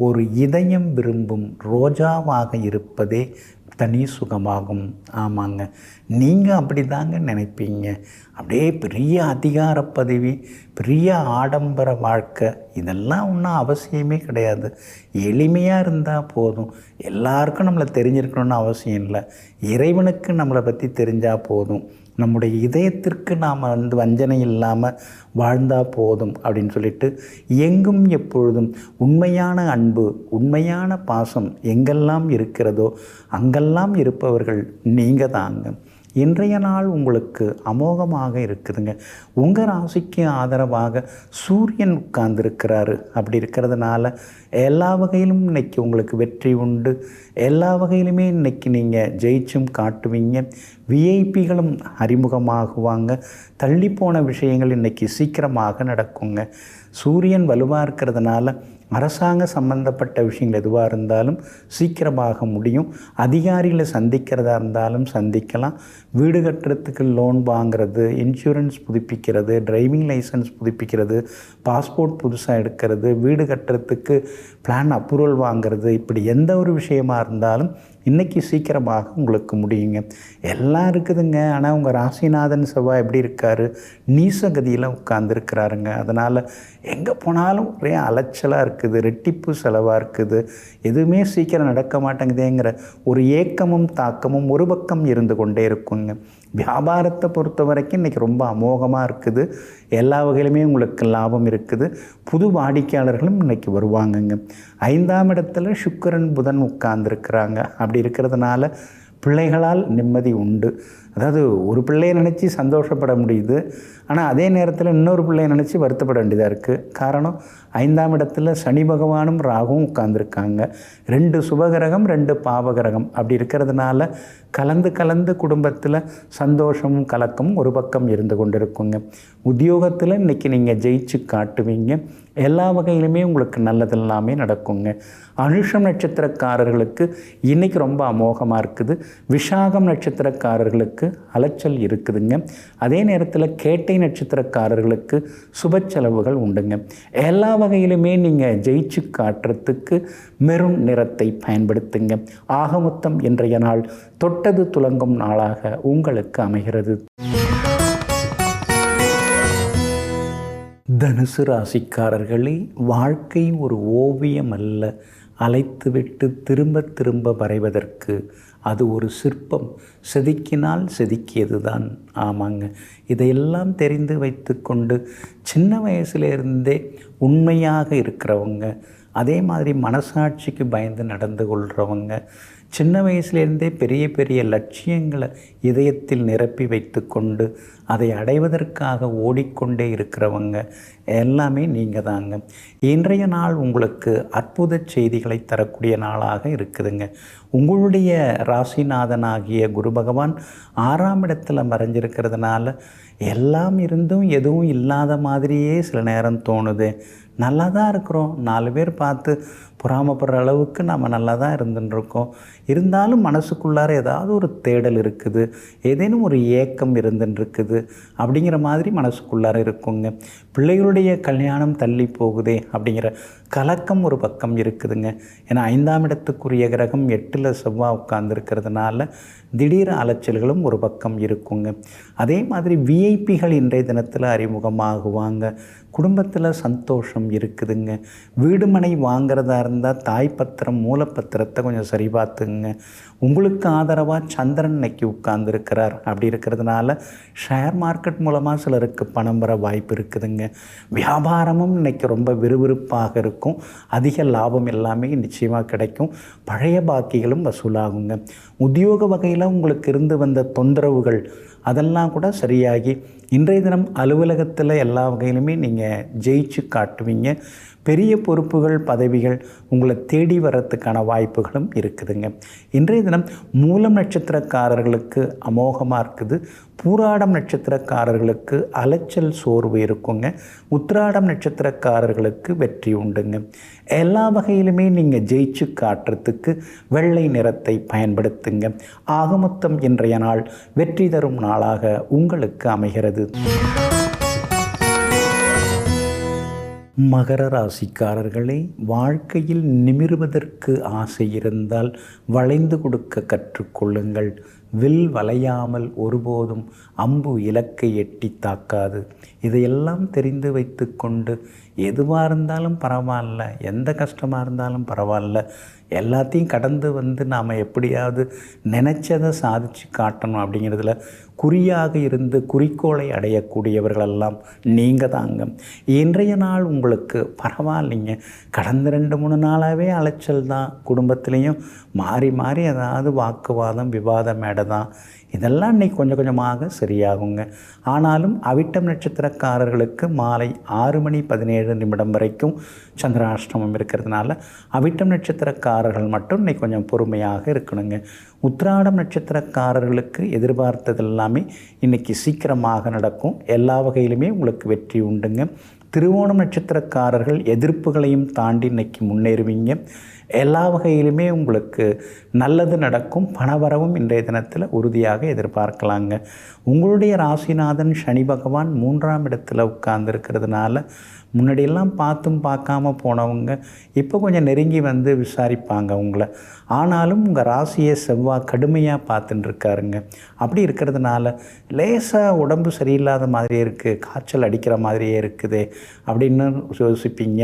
ஒரு இதயம் விரும்பும் ரோஜாவாக இருப்பதே தனி சுகமாகும். ஆமாங்க, நீங்கள் அப்படி தாங்க நினைப்பீங்க. அப்படியே பெரிய அதிகார பதவி, பெரிய ஆடம்பர வாழ்க்கை, இதெல்லாம் ஒன்றும் அவசியமே கிடையாது. எளிமையாக இருந்தால் போதும். எல்லாருக்கும் நம்மளை தெரிஞ்சிருக்கணும்னு அவசியம் இல்லை. இறைவனுக்கு நம்மளை பற்றி தெரிஞ்சால் போதும். நம்முடைய இதயத்திற்கு நாம் வஞ்சனை இல்லாமல் வாழ்ந்தால் போதும் அப்படின்னு சொல்லிட்டு, எங்கும் எப்பொழுதும் உண்மையான அன்பு, உண்மையான பாசம் எங்கெல்லாம் இருக்கிறதோ அங்கெல்லாம் இருப்பவர்கள் நீங்கள் தாங்க. இன்றைய நாள் உங்களுக்கு அமோகமாக இருக்குதுங்க. உங்கள் ராசிக்கு ஆதரவாக சூரியன் உட்கார்ந்துருக்கிறாரு. அப்படி இருக்கிறதுனால எல்லா வகையிலும் இன்றைக்கி உங்களுக்கு வெற்றி உண்டு. எல்லா வகையிலுமே இன்றைக்கி நீங்கள் ஜெயிச்சும் காட்டுவீங்க. விஐபிகளும் அறிமுகமாகுவாங்க. தள்ளிப்போன விஷயங்கள் இன்றைக்கி சீக்கிரமாக நடக்குங்க. சூரியன் வலுவாக இருக்கிறதுனால அரசாங்க சம்பந்தப்பட்ட விஷயங்கள் எதுவாக இருந்தாலும் சீக்கிரமாக முடியும். அதிகாரிகளை சந்திக்கிறதா இருந்தாலும் சந்திக்கலாம். வீடு கட்டுறதுக்கு லோன் வாங்கிறது, இன்சூரன்ஸ் புதுப்பிக்கிறது, டிரைவிங் லைசன்ஸ் புதுப்பிக்கிறது, பாஸ்போர்ட் புதுசாக எடுக்கிறது, வீடு கட்டுறதுக்கு பிளான் அப்ரூவல் வாங்கிறது, இப்படி எந்த ஒரு விஷயமா இருந்தாலும் இன்றைக்கி சீக்கிரமாக உங்களுக்கு முடியுங்க. எல்லாம் இருக்குதுங்க. ஆனால் உங்கள் ராசிநாதன் செவ்வாய் எப்படி இருக்கார்? நீசகதியில் உட்கார்ந்துருக்கிறாருங்க. அதனால் எங்கே போனாலும் ஒரே அலைச்சலாக இருக்குது, ரெட்டிப்பு செலவாக இருக்குது, எதுவுமே சீக்கிரம் நடக்க மாட்டேங்குதேங்கிற ஒரு ஏக்கமும் தாக்கமும் ஒரு பக்கம் இருந்து கொண்டே இருக்குங்க. வியாபாரத்தை பொறுத்த வரைக்கும் இன்றைக்கி ரொம்ப அமோகமாக இருக்குது. எல்லா வகையிலுமே உங்களுக்கு லாபம் இருக்குது. புது வாடிக்கையாளர்களும் இன்றைக்கி வருவாங்கங்க. 5ஆம் இடத்துல சுக்கிரன் புதன் உட்கார்ந்துருக்கிறாங்க. அப்படி இருக்கிறதுனால பிள்ளைகளால் நிம்மதி உண்டு. அதாவது ஒரு பிள்ளையை நினச்சி சந்தோஷப்பட முடியுது, ஆனால் அதே நேரத்தில் இன்னொரு பிள்ளையை நினச்சி வருத்தப்பட வேண்டியதாக இருக்குது. காரணம், 5ஆம் இடத்துல சனி பகவானும் ராகுவும் உட்கார்ந்துருக்காங்க. 2 சுபகிரகம் 2 பாவகிரகம். அப்படி இருக்கிறதுனால கலந்து குடும்பத்தில் சந்தோஷமும் கலக்கமும் ஒரு பக்கம் இருந்து கொண்டு இருக்குங்க. உத்தியோகத்தில் இன்றைக்கி நீங்கள் ஜெயிச்சு காட்டுவீங்க. எல்லா வகையிலுமே உங்களுக்கு நல்லதெல்லாமே நடக்குங்க. அனுஷம் நட்சத்திரக்காரர்களுக்கு இன்றைக்கி ரொம்ப அமோகமாக இருக்குது. விஷாகம் நட்சத்திரக்காரர்களுக்கு அலைச்சல் இருக்குதுங்க. அதே நேரத்தில் கேட்டை நட்சத்திரக்காரர்களுக்கு சுப செலவுகள் உண்டுங்க. எல்லா வகையிலுமே நீங்கள் ஜெயிச்சு காட்டுறதுக்கு மெரூன் நிறத்தை பயன்படுத்துங்க. ஆகமொத்தம் இன்றைய நாள் தொட்டது துலங்கும் நாளாக உங்களுக்கு அமைகிறது. தனுசு ராசிக்காரர்களே, வாழ்க்கை ஒரு ஓவியம் அல்ல. அலைத்துவிட்டு திரும்ப திரும்ப வரைவதற்கு அது ஒரு சிற்பம். செதுக்கினால் செதுக்கியது தான். ஆமாங்க, இதையெல்லாம் தெரிந்து வைத்து கொண்டு சின்ன வயசுலேருந்தே உண்மையாக இருக்கிறவங்க, அதே மாதிரி மனசாட்சிக்கு பயந்து நடந்து கொள்கிறவங்க, சின்ன வயசுலேருந்தே பெரிய பெரிய லட்சியங்களை இதயத்தில் நிரப்பி வைத்து கொண்டு அதை அடைவதற்காக ஓடிக்கொண்டே இருக்கிறவங்க எல்லாமே நீங்கள் தாங்க. இன்றைய நாள் உங்களுக்கு அற்புத செய்திகளை தரக்கூடிய நாளாக இருக்குதுங்க. உங்களுடைய ராசிநாதனாகிய குரு பகவான் 6ஆம் இடத்துல மறைஞ்சிருக்கிறதுனால எல்லாம் இருந்தும் எதுவும் இல்லாத மாதிரியே சில நேரம் தோணுது. நல்லா தான் இருக்கிறோம், 4 பேர் பார்த்து பொறாமப்படுற அளவுக்கு நம்ம நல்லா தான் இருந்துட்டுருக்கோம். இருந்தாலும் மனசுக்குள்ளார ஏதாவது ஒரு தேடல் இருக்குது, ஏதேனும் ஒரு ஏக்கம் இருந்துட்டுருக்குது அப்படிங்கிற மாதிரி மனசுக்குள்ளார இருக்குங்க. பிள்ளைகளுடைய கல்யாணம் தள்ளி போகுதே அப்படிங்கிற கலக்கம் ஒரு பக்கம் இருக்குதுங்க. ஏன்னா 5ஆம் இடத்துக்குரிய கிரகம் 8ல் செவ்வாய் உட்கார்ந்துருக்கிறதுனால திடீர் அலைச்சல்களும் ஒரு பக்கம் இருக்குங்க. அதே மாதிரி விஐபிகள் இன்றைய தினத்தில் அறிமுகமாகுவாங்க. குடும்பத்தில் சந்தோஷம் இருக்குதுங்க. வீடு மனை வாங்கிறதா இருந்தால் தாய் பத்திரம் மூலப்பத்திரத்தை கொஞ்சம் சரி பார்த்துங்க. உங்களுக்கு ஆதரவாக சந்திரன் இன்னைக்கு உட்கார்ந்துருக்கிறார். அப்படி இருக்கிறதுனால ஷேர் மார்க்கெட் மூலமாக சிலருக்கு பணம் வர வாய்ப்பு இருக்குதுங்க. வியாபாரமும் இன்னைக்கு ரொம்ப விறுவிறுப்பாக இருக்கும். அதிக லாபம் எல்லாமே நிச்சயமாக கிடைக்கும். பழைய பாக்கிகளும் வசூலாகுங்க. உத்தியோக வகையில் உங்களுக்கு இருந்து வந்த தொந்தரவுகள் அதெல்லாம் கூட சரியாகி இன்றைய தினம் அலுவலகத்தில் எல்லா வகையிலுமே நீங்கள் ஜெயிச்சு காட்டுவீங்க. பெரிய பொறுப்புகள் பதவிகள் உங்களை தேடி வர்றதுக்கான வாய்ப்புகளும் இருக்குதுங்க. இன்றைய தினம் மூலம் நட்சத்திரக்காரர்களுக்கு அமோகமாக இருக்குது. பூராடம் நட்சத்திரக்காரர்களுக்கு அலைச்சல் சோர்வு இருக்குங்க. உத்திராடம் நட்சத்திரக்காரர்களுக்கு வெற்றி உண்டுங்க. எல்லா வகையிலுமே நீங்கள் ஜெயிச்சு காட்டுறதுக்கு வெள்ளை நிறத்தை பயன்படுத்துங்க. ஆகமொத்தம் இன்றைய நாள் வெற்றி தரும் நாளாக உங்களுக்கு அமைகிறது. மகர ராசிக்காரர்களே, வாழ்க்கையில் நிமிர்வதற்கு ஆசை இருந்தால் வளைந்து கொடுக்க கற்றுக்கொள்ளுங்கள். வில் வளையாமல் ஒருபோதும் அம்பு இலக்கை எட்டி தாக்காது. இதையெல்லாம் தெரிந்து வைத்து கொண்டு எதுவாக இருந்தாலும் பரவாயில்ல, எந்த கஷ்டமாக இருந்தாலும் பரவாயில்ல, எல்லாத்தையும் கடந்து வந்து நாம் எப்படியாவது நினச்சதை சாதித்து காட்டணும் அப்படிங்கிறதுல குறியாக இருந்து குறிக்கோளை அடையக்கூடியவர்களெல்லாம் நீங்கள் தாங்க. இன்றைய நாள் உங்களுக்கு பரவாயில்லைங்க. கடந்த 2-3 நாளாகவே அலைச்சல் தான். குடும்பத்துலேயும் மாறி மாறி ஏதாவது வாக்குவாதம் விவாதம் மேடை தான். இதெல்லாம் இன்றைக்கி கொஞ்சம் கொஞ்சமாக சரியாகுங்க. ஆனாலும் அவிட்டம் நட்சத்திரக்காரர்களுக்கு மாலை 6:17 வரைக்கும் சந்திராஷ்டமம் இருக்கிறதுனால அவிட்டம் நட்சத்திரக்காரர்கள் மட்டும் இன்றைக்கி கொஞ்சம் பொறுமையாக இருக்கணுங்க. உத்திராடம் நட்சத்திரக்காரர்களுக்கு எதிர்பார்த்தது எல்லாமே இன்றைக்கி சீக்கிரமாக நடக்கும். எல்லா வகையிலுமே உங்களுக்கு வெற்றி உண்டுங்க. திருவோணம் நட்சத்திரக்காரர்கள் எதிர்ப்புகளையும் தாண்டி இன்றைக்கி முன்னேறுவீங்க. எல்லா வகையிலுமே உங்களுக்கு நல்லது நடக்கும். பணவரவும் இன்றைய தினத்தில் உறுதியாக எதிர்பார்க்கலாங்க. உங்களுடைய ராசிநாதன் சனி பகவான் 3ஆம் இடத்துல உட்கார்ந்துருக்கிறதுனால முன்னாடியெல்லாம் பார்த்தும் பார்க்காம போனவங்க இப்போ கொஞ்சம் நெருங்கி வந்து விசாரிப்பாங்க உங்களை. ஆனாலும் உங்கள் ராசியை செவ்வாய் கடுமையாக பார்த்துட்டுருக்காருங்க. அப்படி இருக்கிறதுனால லேசாக உடம்பு சரியில்லாத மாதிரியே இருக்குது, காய்ச்சல் அடிக்கிற மாதிரியே இருக்குது அப்படின்னு யோசிப்பீங்க.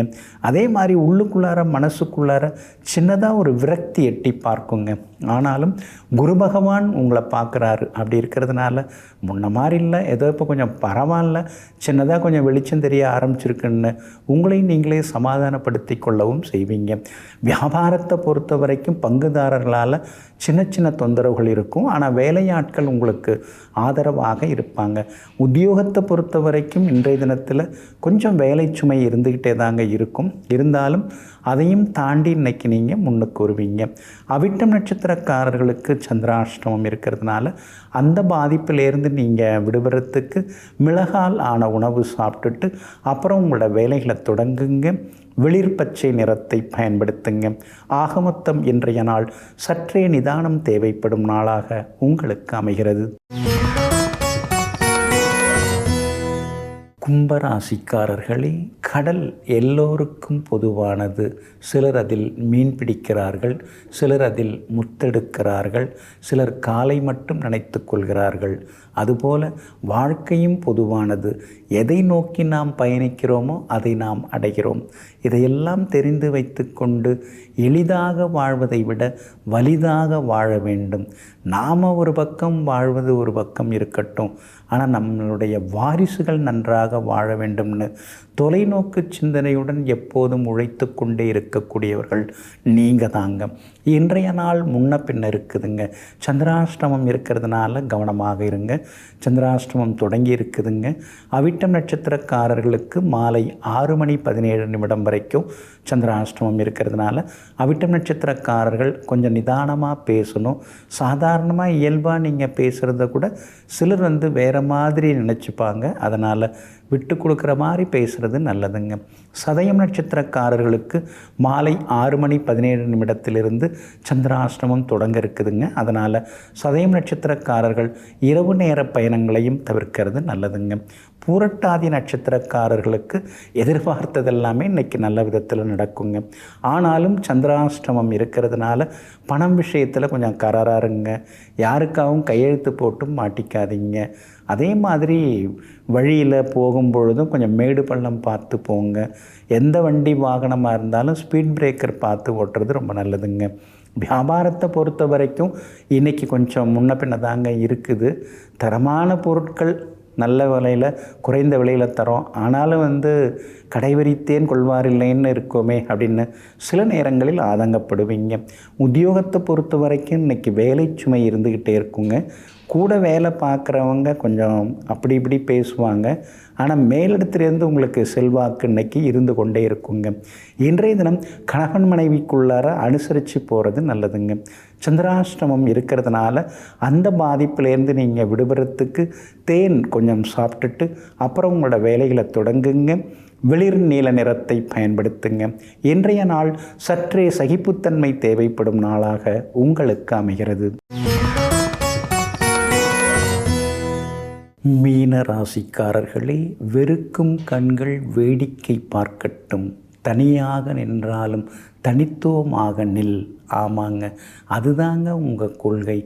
அதே மாதிரி உள்ளுக்குள்ளார மனசுக்குள்ளார சின்னதாக ஒரு விரக்தி எட்டி பார்க்குங்க. ஆனாலும் குரு பகவான் உங்களை பார்க்குறாரு. அப்படி இருக்கிறதுனால முன்ன மாதிரி இல்லை, ஏதோ இப்போ கொஞ்சம் பரவாயில்ல, சின்னதாக கொஞ்சம் வெளிச்சம் தெரிய ஆரம்பிச்சிருக்குன்னு உங்களையும் நீங்களே சமாதானப்படுத்தி கொள்ளவும் செய்வீங்க. வியாபாரத்தை பொறுத்த வரைக்கும் பங்குதாரர்களால் சின்ன சின்ன தொந்தரவுகள் இருக்கும். ஆனால் வேலையாட்கள் உங்களுக்கு ஆதரவாக இருப்பாங்க. உத்தியோகத்தை பொறுத்த வரைக்கும் இன்றைய தினத்தில் கொஞ்சம் வேலை சுமை இருந்துக்கிட்டே தாங்க இருக்கும். இருந்தாலும் அதையும் தாண்டி இன்றைக்கி நீங்கள் முன்னுக்கு வருவீங்க. அவிட்டம் நட்சத்திரக்காரர்களுக்கு சந்திராஷ்டமம் இருக்கிறதுனால அந்த பாதிப்பிலேருந்து நீங்கள் விடுபடுறதுக்கு மிளகால் ஆன உணவு சாப்பிட்டுட்டு அப்புறம் உங்களோட வேலைகளை தொடங்குங்க. வெளிர் பச்சை நிறத்தை பயன்படுத்துங்க. ஆகமொத்தம் இன்றைய நாள் சற்றே நிதானம் தேவைப்படும் நாளாக உங்களுக்கு அமைகிறது. கும்பராசிக்காரர்களே, கடல் எல்லோருக்கும் பொதுவானது. சிலர் அதில் மீன் பிடிக்கிறார்கள், சிலர் அதில் முத்தெடுக்கிறார்கள், சிலர் காலை மட்டும் நினைத்து கொள்கிறார்கள். அதுபோல வாழ்க்கையும் பொதுவானது. எதை நோக்கி நாம் பயணிக்கிறோமோ அதை நாம் அடைகிறோம். இதையெல்லாம் தெரிந்து வைத்து கொண்டு எளிதாக வாழ்வதை விட வலிதாக வாழ வேண்டும். நாம் ஒரு பக்கம் வாழ்வது ஒரு பக்கம் இருக்கட்டும், ஆனால் நம்மளுடைய வாரிசுகள் நன்றாக வாழ வேண்டும்னு தொலைநோக்கு சிந்தனையுடன் எப்போதும் உழைத்து கொண்டே இருக்கக்கூடியவர்கள் நீங்கள் தாங்க. இன்றைய நாள் முன்ன பின்ன இருக்குதுங்க. சந்திராஷ்டமம் இருக்கிறதுனால கவனமாக இருங்க. சந்திராஷ்டமம் தொடங்கி இருக்குதுங்க. அவிட்டம் நட்சத்திரக்காரர்களுக்கு மாலை 6:17 வரைக்கும் சந்திராஷ்டமம் இருக்கிறதுனால அவிட்டம் நட்சத்திரக்காரர்கள் கொஞ்சம் நிதானமாக பேசணும். சாதாரணமாக இயல்பாக நீங்கள் பேசுகிறத கூட சிலர் வேறு மாதிரி நினச்சிப்பாங்க. அதனால் விட்டு கொடுக்குற மாதிரி பேசுகிறது நல்லதுங்க. சதயம் நட்சத்திரக்காரர்களுக்கு மாலை 6:17 சந்திராஷ்டமம் தொடங்க இருக்குதுங்க. அதனால் சதயம் நட்சத்திரக்காரர்கள் இரவு நேர பயணங்களையும் தவிர்க்கிறது நல்லதுங்க. பூரட்டாதி நட்சத்திரக்காரர்களுக்கு எதிர்பார்த்ததெல்லாமே இன்றைக்கி நல்ல விதத்தில் நடக்குங்க. ஆனாலும் சந்திராஷ்டமம் இருக்கிறதுனால பணம் விஷயத்தில் கொஞ்சம் கராராக இருங்க. யாருக்காகவும் கையெழுத்து போட்டும் மாட்டிக்காதீங்க. அதே மாதிரி வழியில் போகும்பொழுதும் கொஞ்சம் மேடு பள்ளம் பார்த்து போங்க. எந்த வண்டி வாகனமாக இருந்தாலும் ஸ்பீட் பிரேக்கர் பார்த்து ஓட்டுறது ரொம்ப நல்லதுங்க. வியாபாரத்தை பொறுத்த வரைக்கும் இன்றைக்கி கொஞ்சம் முன்ன பின்ன தாங்க இருக்குது. தரமான பொருட்கள் நல்ல விலையில் குறைந்த விலையில் தரோம். ஆனாலும் கடைவரித்தேன் கொள்வார் இல்லைன்னு இருக்கோமே அப்படின்னு சில நேரங்களில் ஆதங்கப்படுவீங்க. உத்தியோகத்தை பொறுத்த வரைக்கும் இன்றைக்கி வேலை சுமை இருந்துக்கிட்டே இருக்குங்க. கூட வேலை பார்க்குறவங்க கொஞ்சம் அப்படி இப்படி பேசுவாங்க. ஆனால் மேலிடத்துலேருந்து உங்களுக்கு செல்வாக்கு இன்றைக்கி இருந்து கொண்டே இருக்குங்க. இன்றைய தினம் கணவன் மனைவிக்குள்ளார அனுசரித்து போகிறது நல்லதுங்க. சந்திராஷ்டமம் இருக்கிறதுனால அந்த பாதிப்புலேருந்து நீங்கள் விடுபடுறதுக்கு தேன் கொஞ்சம் சாப்பிட்டுட்டு அப்புறம் உங்களோட வேலைகளை தொடங்குங்க. வெளிர் நீல நிறத்தை பயன்படுத்துங்க. இன்றைய நாள் சற்றே சகிப்புத்தன்மை தேவைப்படும் நாளாக உங்களுக்கு அமைகிறது. மீன ராசிக்காரர்களே, வெறுக்கும் கண்கள் வேடிக்கை பார்க்கட்டும், தனியாக நின்றாலும் தனித்துவமாக நில். ஆமாங்க, அதுதாங்க உங்கள் கொள்கை.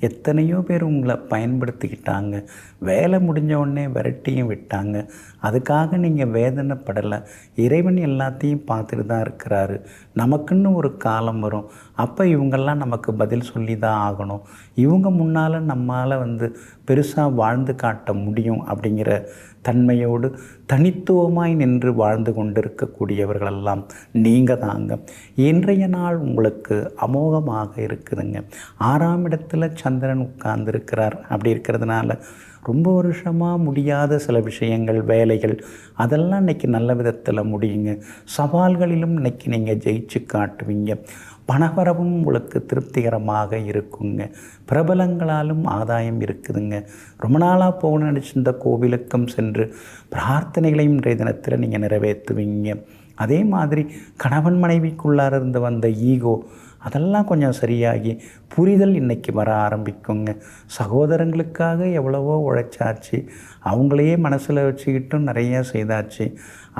எத்தனையோ பேர் உங்களை பயன்படுத்திக்கிட்டாங்க, வேலை முடிஞ்ச உடனே விரட்டியும் விட்டாங்க. அதுக்காக நீங்கள் வேதனைப்படலை. இறைவன் எல்லாத்தையும் பார்த்துட்டு தான் இருக்கிறாரு. நமக்குன்னு ஒரு காலம் வரும், அப்போ இவங்கெல்லாம் நமக்கு பதில் சொல்லி தான் ஆகணும். இவங்க முன்னால் நம்மால் பெருசாக வாழ்ந்து காட்ட முடியும் அப்படிங்கிற தன்மையோடு தனித்துவமாய் நின்று வாழ்ந்து கொண்டிருக்கக்கூடியவர்களெல்லாம் நீங்கள் தாங்க. இன்றைய நாள் உங்களுக்கு அமோகமாக இருக்குதுங்க. 6ஆம் இடத்துல சந்திரன் உட்கார்ந்துருக்கிறார். அப்படி இருக்கிறதுனால ரொம்ப வருஷமாக முடியாத சில விஷயங்கள், வேலைகள், அதெல்லாம் இன்றைக்கி நல்ல விதத்தில் முடியுங்க. சவால்களிலும் இன்றைக்கி நீங்கள் ஜெயிச்சு காட்டுவீங்க. பணவரவும் உங்களுக்கு திருப்திகரமாக இருக்குங்க. பிரபலங்களாலும் ஆதாயம் இருக்குதுங்க. ரொம்ப நாளாக போகணும்னு நினச்சிருந்த கோவிலுக்கும் சென்று பிரார்த்தனைகளையும் இன்றைய தினத்தில் நீங்கள் நிறைவேற்றுவீங்க. அதே மாதிரி கணவன் மனைவிக்குள்ளார இருந்து வந்த ஈகோ, அதெல்லாம் கொஞ்சம் சரியாகி புரிதல் இன்றைக்கி வர ஆரம்பிக்குங்க. சகோதரங்களுக்காக எவ்வளவோ உழைச்சாச்சு, அவங்களையே மனசில் வச்சுக்கிட்டும் நிறைய செய்தாச்சு.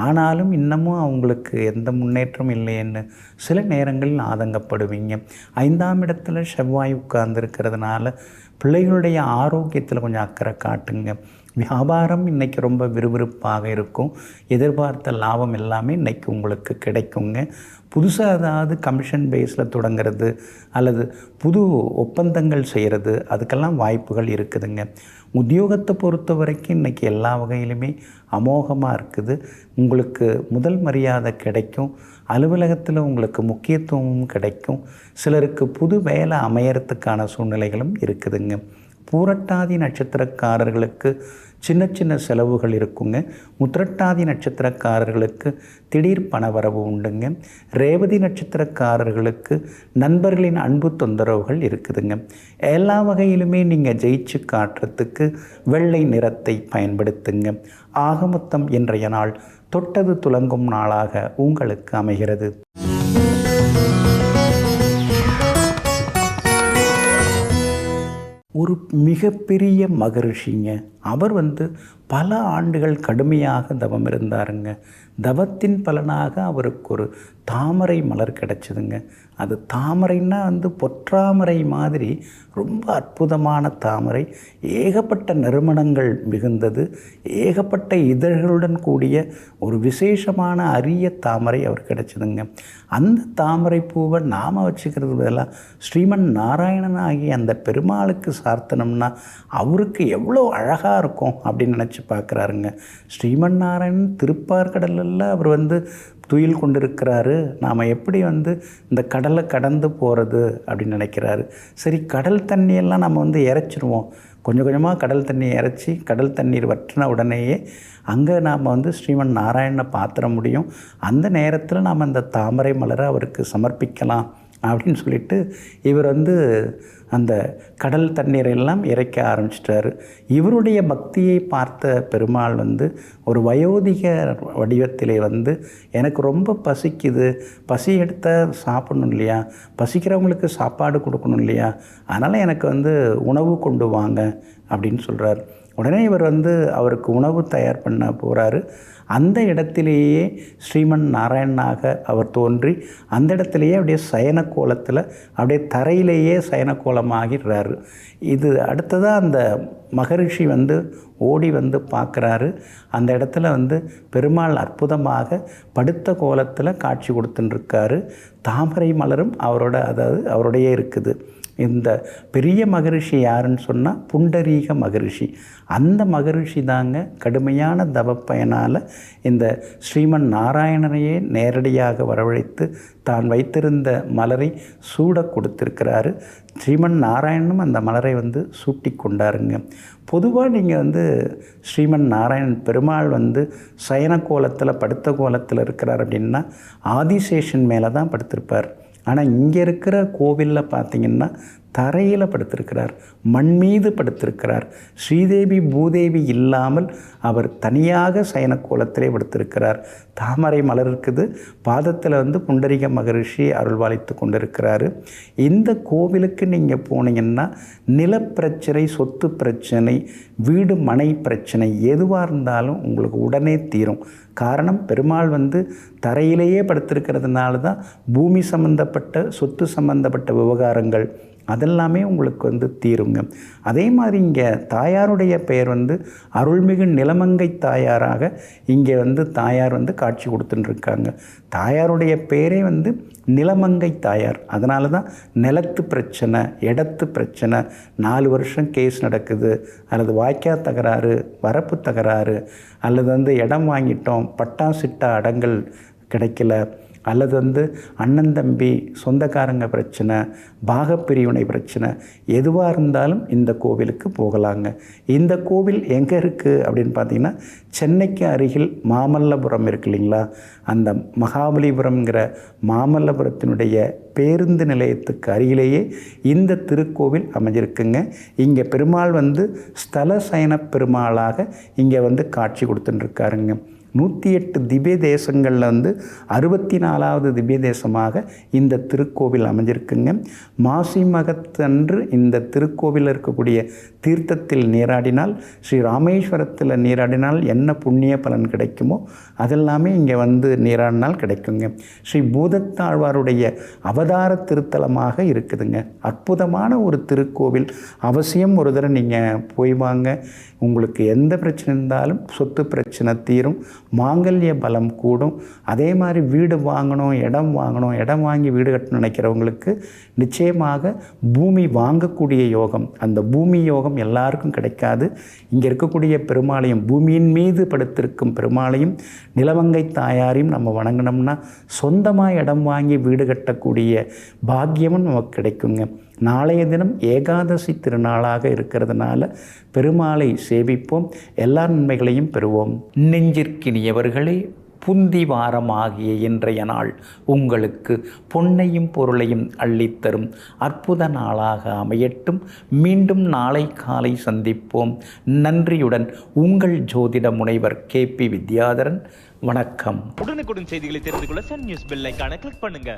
ஆனாலும் இன்னமும் அவங்களுக்கு எந்த முன்னேற்றம் இல்லைன்னு சில நேரங்களில் ஆதங்கப்படுவீங்க. 5ஆம் இடத்துல செவ்வாய் உட்கார்ந்துருக்கிறதுனால பிள்ளைகளுடைய ஆரோக்கியத்தில் கொஞ்சம் அக்கறை காட்டுங்க. வியாபாரம் இன்றைக்கி ரொம்ப விறுவிறுப்பாக இருக்கும். எதிர்பார்த்த லாபம் எல்லாமே இன்றைக்கி உங்களுக்கு கிடைக்குங்க. புதுசாக ஏதாவது கமிஷன் பேஸில் தொடங்கிறது அல்லது புது ஒப்பந்தங்கள் செய்கிறது, அதுக்கெல்லாம் வாய்ப்புகள் இருக்குதுங்க. உத்தியோகத்தை பொறுத்த வரைக்கும் இன்றைக்கி எல்லா வகையிலுமே அமோகமாக இருக்குது. உங்களுக்கு முதல் மரியாதை கிடைக்கும். அலுவலகத்தில் உங்களுக்கு முக்கியத்துவமும் கிடைக்கும். சிலருக்கு புது வேலை அமையறதுக்கான சூழ்நிலைகளும் இருக்குதுங்க. பூரட்டாதி நட்சத்திரக்காரர்களுக்கு சின்ன சின்ன செலவுகள் இருக்குங்க. உத்திரட்டாதி நட்சத்திரக்காரர்களுக்கு திடீர் பணவரவு உண்டுங்க. ரேவதி நட்சத்திரக்காரர்களுக்கு நண்பர்களின் அன்பு தொந்தரவுகள் இருக்குதுங்க. எல்லா வகையிலுமே நீங்கள் ஜெயிச்சு காட்டுறதுக்கு வெள்ளை நிறத்தை பயன்படுத்துங்க. ஆக மொத்தம் இன்றைய நாள் தொட்டது துலங்கும் நாளாக உங்களுக்கு அமைகிறது. ஒரு மிகப்பெரிய மகரிஷிங்க. அவர் பல ஆண்டுகள் கடுமையாக தவம் இருந்தாருங்க. தவத்தின் பலனாக அவருக்கு ஒரு தாமரை மலர் கிடச்சிதுங்க. அது தாமரைன்னா பொற்றாமரை மாதிரி ரொம்ப அற்புதமான தாமரை. ஏகப்பட்ட நறுமணங்கள் மிகுந்தது. ஏகப்பட்ட இதழ்களுடன் கூடிய ஒரு விசேஷமான அரிய தாமரை அவர் கிடச்சிதுங்க. அந்த தாமரை பூவை நாம் வச்சுக்கிறது பதிலாக ஸ்ரீமன் நாராயணன் ஆகிய அந்த பெருமாளுக்கு சார்த்தனம்னா அவருக்கு எவ்வளோ அழகாக இருக்கும் அப்படின்னு நினச்சி பார்க்குறாருங்க. ஸ்ரீமன் நாராயணன் திருப்பார்கடலில் அவர் துயில் கொண்டிருக்கிறாரு. நாம் எப்படி இந்த கடலை கடந்து போகிறது அப்படின்னு நினைக்கிறாரு. சரி, கடல் தண்ணியெல்லாம் நம்ம இறைச்சிருவோம். கொஞ்சம் கொஞ்சமாக கடல் தண்ணியை இறைச்சி கடல் தண்ணீர் வற்றின உடனேயே அங்கே நாம் ஸ்ரீமன் நாராயணனை பார்த்துட முடியும். அந்த நேரத்தில் நாம் அந்த தாமரை மலரை அவருக்கு சமர்ப்பிக்கலாம் அப்படின்னு சொல்லிட்டு இவர் அந்த கடல் தண்ணீரெல்லாம் இறைக்க ஆரம்பிச்சிட்டாரு. இவருடைய பக்தியை பார்த்த பெருமாள் ஒரு வயோதிக வடிவத்திலே எனக்கு ரொம்ப பசிக்குது, பசி எடுத்தால் சாப்பிடணும் இல்லையா, பசிக்கிறவங்களுக்கு சாப்பாடு கொடுக்கணும் இல்லையா, அதனால் எனக்கு உணவு கொண்டு வாங்க அப்படின்னு சொல்கிறார். உடனே இவர் அவருக்கு உணவு தயார் பண்ண போகிறாரு. அந்த இடத்திலேயே ஸ்ரீமன் நாராயணனாக அவர் தோன்றி அந்த இடத்துலையே அப்படியே சயன கோலத்தில் அப்படியே தரையிலேயே சயன கோலமாகிறாரு. இது அடுத்ததாக அந்த மகரிஷி ஓடி பார்க்குறாரு. அந்த இடத்துல பெருமாள் அற்புதமாக படுத்த கோலத்தில் காட்சி கொடுத்துட்டுருக்காரு. தாமரை மலரும் அவருடைய இருக்குது. இந்த பெரிய மகரிஷி யாருன்னு சொன்னால் புண்டரீக மகரிஷி. அந்த மகரிஷி தாங்க கடுமையான தவப்பயனால் இந்த ஸ்ரீமன் நாராயணனையே நேரடியாக வரவழைத்து தான் வைத்திருந்த மலரை சூட கொடுத்திருக்கிறாரு. ஸ்ரீமன் நாராயணனும் அந்த மலரை சூட்டி கொண்டாருங்க. பொதுவாக நீங்கள் ஸ்ரீமன் நாராயணன் பெருமாள் சயன கோலத்தில் படுத்த கோலத்தில் இருக்கிறார் அப்படின்னா ஆதிசேஷன் மேலே தான் படுத்திருப்பார். ஆனால் இங்கே இருக்கிற கோவிலில் பார்த்திங்கன்னா தரையில் படுத்திருக்கிறார், மண் மீது படுத்திருக்கிறார். ஸ்ரீதேவி பூதேவி இல்லாமல் அவர் தனியாக சயன கோலத்திலே படுத்திருக்கிறார். தாமரை மலர் இருக்குது, பாதத்தில் புண்டரிக மகரிஷி அருள்வாளித்து கொண்டிருக்கிறாரு. இந்த கோவிலுக்கு நீங்கள் போனீங்கன்னா நிலப்பிரச்சனை, சொத்து பிரச்சனை, வீடு மனை பிரச்சனை எதுவாக இருந்தாலும் உங்களுக்கு உடனே தீரும். காரணம், பெருமாள் தரையிலேயே படுத்திருக்கிறதுனால தான் பூமி சம்பந்தப்பட்ட, சொத்து சம்பந்தப்பட்ட விவகாரங்கள் அதெல்லாமே உங்களுக்கு தீருங்க. அதே மாதிரி இங்கே தாயாருடைய பெயர் அருள்மிகு நிலமங்கை தாயாராக இங்கே தாயார் காட்சி கொடுத்துட்டுருக்காங்க. தாயாருடைய பேரே நிலமங்கை தாயார். அதனால தான் நிலத்து பிரச்சனை, இடத்து பிரச்சனை, 4 வருஷம் கேஸ் நடக்குது, அல்லது வாய்க்கா தகராறு, வரப்பு தகராறு, அல்லது இடம் வாங்கிட்டோம், பட்டா சிட்டா அடங்கல் கிடைக்கல, அல்லது அண்ணன் தம்பி சொந்தக்காரங்க பிரச்சனை, பாகப்பிரிவினை பிரச்சனை எதுவாக இருந்தாலும் இந்த கோவிலுக்கு போகலாங்க. இந்த கோவில் எங்கே இருக்குது அப்படின்னு பார்த்தீங்கன்னா, சென்னைக்கு அருகில் மாமல்லபுரம் இருக்கு இல்லைங்களா, அந்த மகாபலிபுரம்ங்கிற மாமல்லபுரத்தினுடைய பேருந்து நிலையத்துக்கு அருகிலேயே இந்த திருக்கோவில் அமைஞ்சிருக்குங்க. இங்கே பெருமாள் ஸ்தல சயன பெருமாளாக இங்கே காட்சி கொடுத்துட்டுருக்காருங்க. 108 திவ்ய தேசங்களில் 64வது திவ்ய தேசமாக இந்த திருக்கோவில் அமைஞ்சிருக்குங்க. மாசி மகத்தன்று இந்த திருக்கோவிலில் இருக்கக்கூடிய தீர்த்தத்தில் நீராடினால், ஸ்ரீ ராமேஸ்வரத்தில் நீராடினால் என்ன புண்ணிய பலன் கிடைக்குமோ அதெல்லாமே இங்கே நீராடினால் கிடைக்குங்க. ஸ்ரீ பூதத்தாழ்வாருடைய அவதார திருத்தலமாக இருக்குதுங்க. அற்புதமான ஒரு திருக்கோவில். அவசியம் ஒரு தடவை நீங்கள் போய் வாங்க. உங்களுக்கு எந்த பிரச்சனை இருந்தாலும் சொத்து பிரச்சனை தீரும், மாங்கல்ய பலம் கூடும். அதே மாதிரி வீடு வாங்கணும், இடம் வாங்கணும், இடம் வாங்கி வீடு கட்டணும்னு நினைக்கிறவங்களுக்கு நிச்சயமாக பூமி வாங்கக்கூடிய யோகம், அந்த பூமி யோகம் எல்லாருக்கும் கிடைக்காது. இங்கே இருக்கக்கூடிய பெருமாளையும், பூமியின் மீது படுத்திருக்கும் பெருமாளையும் நிலமங்கை தாயாரையும் நம்ம வணங்கினோம்னா சொந்தமாக இடம் வாங்கி வீடு கட்டக்கூடிய பாக்கியமும் நமக்கு கிடைக்குங்க. நாளைய தினம் ஏகாதசி திருநாளாக இருக்கிறதுனால பெருமாளை சேவிப்போம், எல்லா நன்மைகளையும் பெறுவோம். நெஞ்சிற்கினியவர்களே, புந்தி வாரமாகிய இன்றைய நாள் உங்களுக்கு பொன்னையும் பொருளையும் அள்ளித்தரும் அற்புத நாளாக அமையட்டும். மீண்டும் நாளை காலை சந்திப்போம். நன்றியுடன் உங்கள் ஜோதிட முனைவர் KP வித்யாதரன். வணக்கம்.
உடனுக்குடன் செய்திகளை தெரிந்து கொள்ள சன் நியூஸ் பெல் ஐகானை கிளிக் பண்ணுங்க.